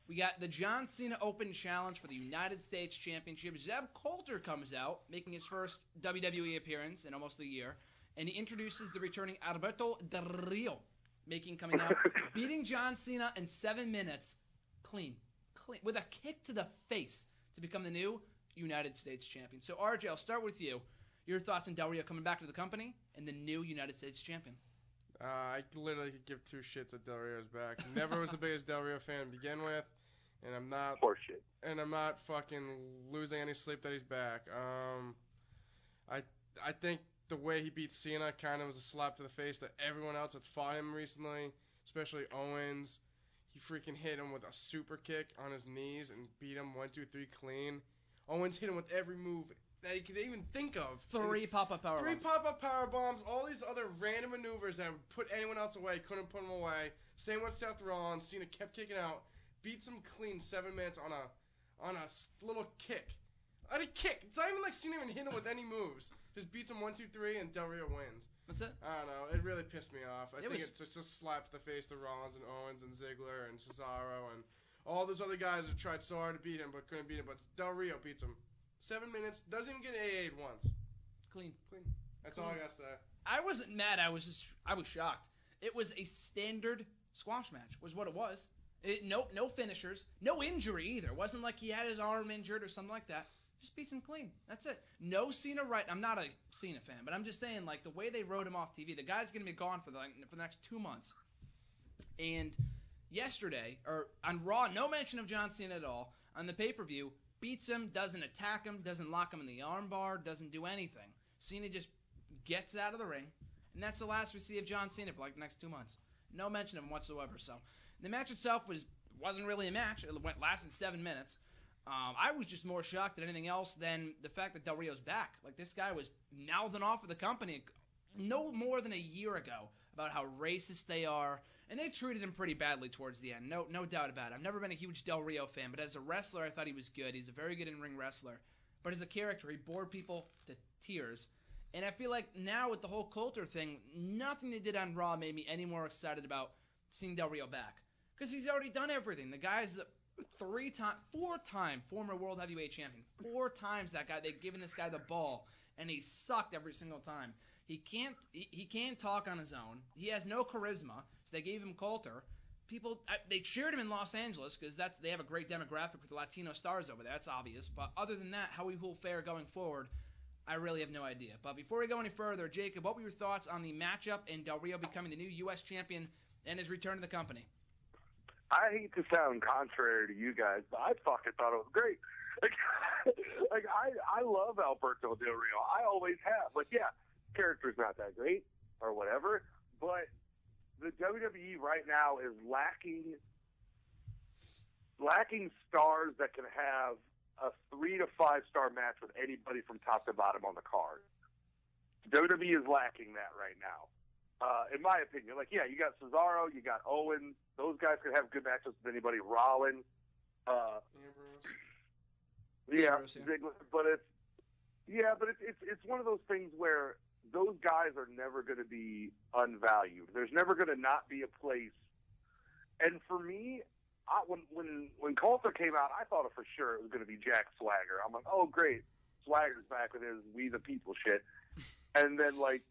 We got the John Cena Open Challenge for the United States Championship. Zeb Coulter comes out, making his first WWE appearance in almost a year, and he introduces the returning Alberto Del Rio, coming out, beating John Cena in 7 minutes, clean, with a kick to the face to become the new United States Champion. So, RJ, I'll start with you. Your thoughts on Del Rio coming back to the company and the new United States Champion? I literally could give two shits at Del Rio's back. Never was the biggest Del Rio fan to begin with, and I'm not. Horseshit. And I'm not fucking losing any sleep that he's back. I think the way he beat Cena kind of was a slap to the face to everyone else that's fought him recently, especially Owens. He freaking hit him with a super kick on his knees and beat him 1, 2, 3 clean. Owens hit him with every move that he could even think of. 3 pop-up power bombs. 3 pop-up power bombs. All these other random maneuvers that would put anyone else away, couldn't put him away. Same with Seth Rollins. Cena kept kicking out, beats him clean 7 minutes on a little kick. On a kick. It's not even like Cena even hit him with any moves. Just beats him 1, 2, 3, and Del Rio wins. That's it. I don't know. It really pissed me off. I think it's just a slap to the face to Rollins and Owens and Ziggler and Cesaro and all those other guys that tried so hard to beat him but couldn't beat him. But Del Rio beats him. 7 minutes, doesn't even get AA'd once. Clean. That's all I gotta say. I wasn't mad. I was shocked. It was a standard squash match, was what it was. No finishers, no injury either. It wasn't like he had his arm injured or something like that. Just beats him clean. That's it. No Cena right. I'm not a Cena fan, but I'm just saying, like, the way they wrote him off TV, the guy's going to be gone for the next 2 months. And yesterday, or on Raw, no mention of John Cena at all. On the pay-per-view, beats him, doesn't attack him, doesn't lock him in the armbar, doesn't do anything. Cena just gets out of the ring, and that's the last we see of John Cena for, like, the next 2 months. No mention of him whatsoever. So the match itself wasn't really a match. It lasted 7 minutes. I was just more shocked than anything else than the fact that Del Rio's back. Like, this guy was mouthing off of the company no more than a year ago about how racist they are, and they treated him pretty badly towards the end. No doubt about it. I've never been a huge Del Rio fan, but as a wrestler, I thought he was good. He's a very good in-ring wrestler. But as a character, he bored people to tears. And I feel like now with the whole Coulter thing, nothing they did on Raw made me any more excited about seeing Del Rio back. Because he's already done everything. The guy's 4-time former World Heavyweight Champion. 4 times that guy. They've given this guy the ball, and he sucked every single time. He can't talk on his own. He has no charisma, so they gave him Coulter. People, they cheered him in Los Angeles because they have a great demographic with Latino stars over there. That's obvious. But other than that, how he will fare going forward, I really have no idea. But before we go any further, Jacob, what were your thoughts on the matchup and Del Rio becoming the new U.S. champion and his return to the company? I hate to sound contrary to you guys, but I fucking thought it was great. I love Alberto Del Rio. I always have. Like, yeah, character's not that great or whatever, but the WWE right now is lacking stars that can have a 3 to 5 star match with anybody from top to bottom on the card. WWE is lacking that right now. In my opinion, like, yeah, you got Cesaro, you got Owens. Those guys could have good matches with anybody. Rollins, Ambrose, Ziggler, but it's one of those things where those guys are never going to be unvalued. There's never going to not be a place. And for me, when Coulter came out, I thought for sure it was going to be Jack Swagger. I'm like, oh great, Swagger's back with his "We the People" shit, and then like.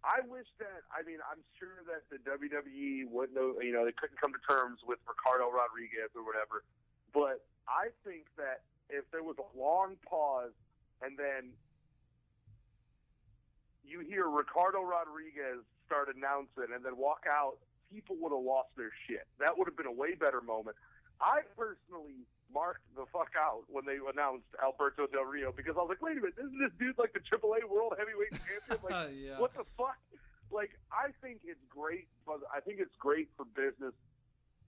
I wish that, I'm sure that the WWE wouldn't know, they couldn't come to terms with Ricardo Rodriguez or whatever. But I think that if there was a long pause and then you hear Ricardo Rodriguez start announcing and then walk out, people would have lost their shit. That would have been a way better moment. I personally marked the fuck out when they announced Alberto Del Rio because I was like, wait a minute, isn't this dude like the AAA World Heavyweight Champion? Like, yeah. What the fuck? Like, I think it's great, but I think it's great for business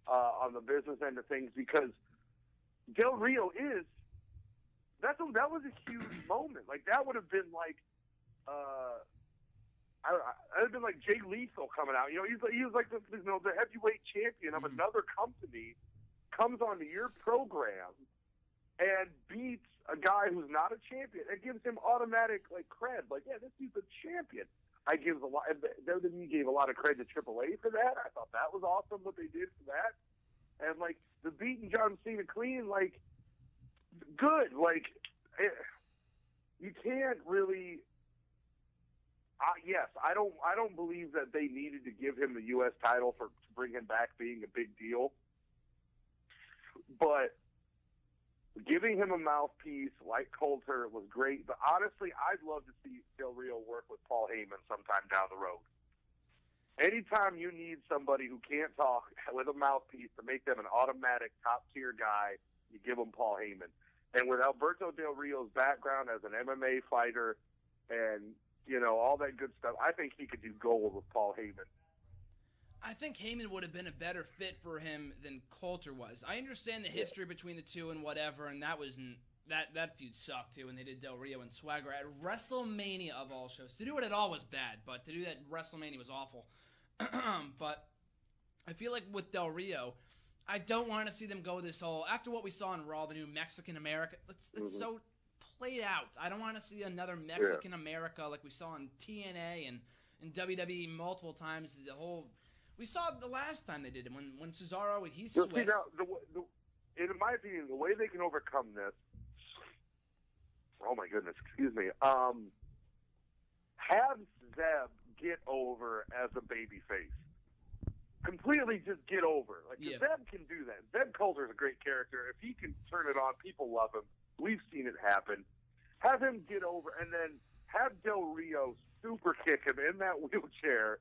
on the business end of things because Del Rio that was a huge moment. Like, that would have been like, it would have been like Jay Lethal coming out. He was like the heavyweight champion of another company. Comes onto your program and beats a guy who's not a champion. It gives him automatic cred. Like, yeah, this dude's a champion. WWE gave a lot of cred to AAA for that. I thought that was awesome what they did for that. And, like, the beating John Cena clean, like, good. Like, you can't really... yes, I don't believe that they needed to give him the U.S. title to bring him back being a big deal. But giving him a mouthpiece like Coulter was great. But honestly, I'd love to see Del Rio work with Paul Heyman sometime down the road. Anytime you need somebody who can't talk with a mouthpiece to make them an automatic top-tier guy, you give them Paul Heyman. And with Alberto Del Rio's background as an MMA fighter and, you know, all that good stuff, I think he could do gold with Paul Heyman. I think Heyman would have been a better fit for him than Coulter was. I understand the history between the two and whatever, and that feud sucked too when they did Del Rio and Swagger at WrestleMania of all shows. To do it at all was bad, but to do that at WrestleMania was awful. But I feel like with Del Rio, I don't want to see them go this whole, after what we saw in Raw, the new Mexican America. It's so played out. I don't want to see another Mexican America like we saw in TNA and in WWE multiple times. The whole... We saw it the last time they did it when Cesaro, he's Swiss. See, now, in my opinion, the way they can overcome this, oh my goodness, excuse me, have Zeb get over as a babyface. Completely just get over. Like, Zeb can do that. Zeb Coulter's a great character. If he can turn it on, people love him. We've seen it happen. Have him get over, and then have Del Rio super kick him in that wheelchair.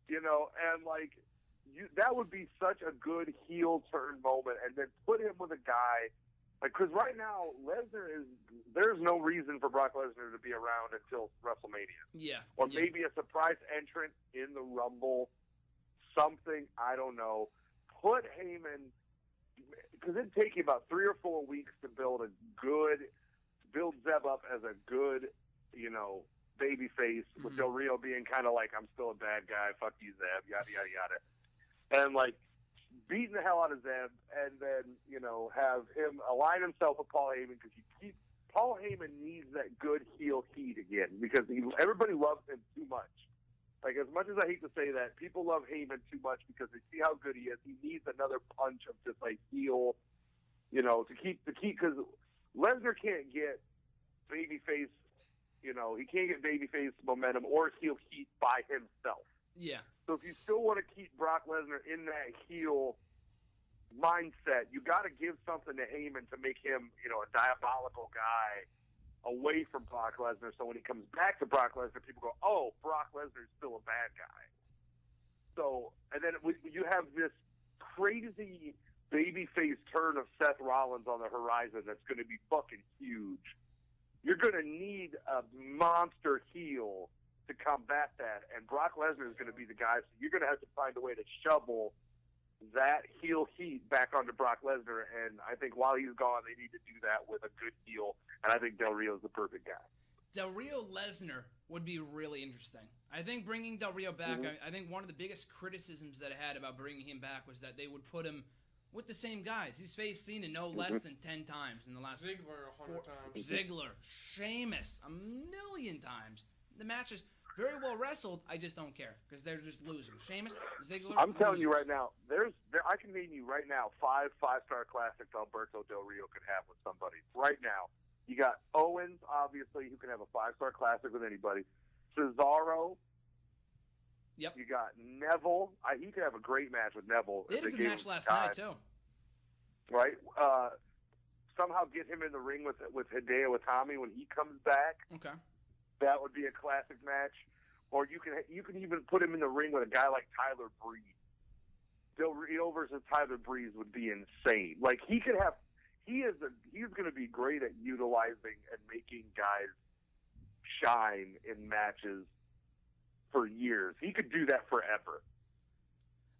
You know, and, like, that would be such a good heel turn moment, and then put him with a guy, like, because right now, there's no reason for Brock Lesnar to be around until WrestleMania. Yeah. Or maybe a surprise entrant in the Rumble, something, I don't know. Put Heyman, because it'd take you about 3 or 4 weeks to build Zeb up as a good, you know, baby face, with Del Rio being kind of like, I'm still a bad guy, fuck you, Zeb, yada, yada, yada. And, like, beating the hell out of Zeb, and then, you know, have him align himself with Paul Heyman, because Paul Heyman needs that good heel heat again, because everybody loves him too much. Like, as much as I hate to say that, people love Heyman too much because they see how good he is. He needs another punch of just, like, heel, you know, to keep, because Lesnar can't get babyface, you know, he can't get babyface momentum or heel heat by himself. Yeah. So if you still want to keep Brock Lesnar in that heel mindset, you got to give something to Heyman to make him, you know, a diabolical guy away from Brock Lesnar. So when he comes back to Brock Lesnar, people go, oh, Brock Lesnar's still a bad guy. So, and then you have this crazy babyface turn of Seth Rollins on the horizon that's going to be fucking huge. You're going to need a monster heel to combat that, and Brock Lesnar is going to be the guy, so you're going to have to find a way to shovel that heel heat back onto Brock Lesnar, and I think while he's gone, they need to do that with a good heel, and I think Del Rio is the perfect guy. Del Rio Lesnar would be really interesting. I think bringing Del Rio back, I think one of the biggest criticisms that I had about bringing him back was that they would put him with the same guys. He's faced Cena no less than 10 times in the last... Ziggler 100 times. Ziggler, Sheamus, a million times. The match is very well wrestled. I just don't care because they're just losers. Sheamus, Ziggler, I'm telling you losers. right now, I can name you right now 5 5-star classics Alberto Del Rio could have with somebody. Right now. You got Owens, obviously, who can have a 5-star classic with anybody. Cesaro. Yep. You got Neville. He could have a great match with Neville. They had a good match last night, too. Right? Somehow get him in the ring with Hideo Itami when he comes back. Okay. That would be a classic match. Or you can even put him in the ring with a guy like Tyler Breeze. Del Rio versus Tyler Breeze would be insane. Like, he's going to be great at utilizing and making guys shine in matches for years. He could do that forever.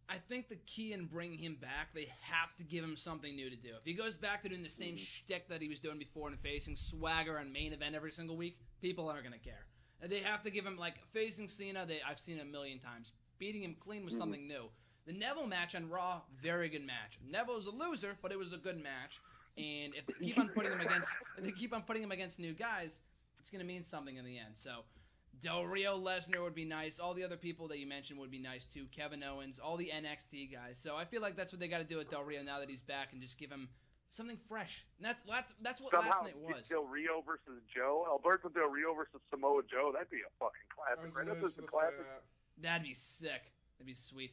I think the key in bringing him back, they have to give him something new to do. If he goes back to doing the same shtick that he was doing before and facing Swagger on main event every single week, people aren't going to care. And they have to give him, like, facing Cena, I've seen it a million times. Beating him clean was something new. The Neville match on Raw, very good match. Neville's a loser, but it was a good match. And if they keep on putting him against new guys, it's going to mean something in the end. So Del Rio, Lesnar would be nice. All the other people that you mentioned would be nice too. Kevin Owens, all the NXT guys. So I feel like that's what they got to do with Del Rio now that he's back, and just give him something fresh. And that's what Somehow last night was. Del Rio versus Joe, Alberto Del Rio versus Samoa Joe. That'd be a fucking classic, right? That's just a classic. That'd be sick. That'd be sweet.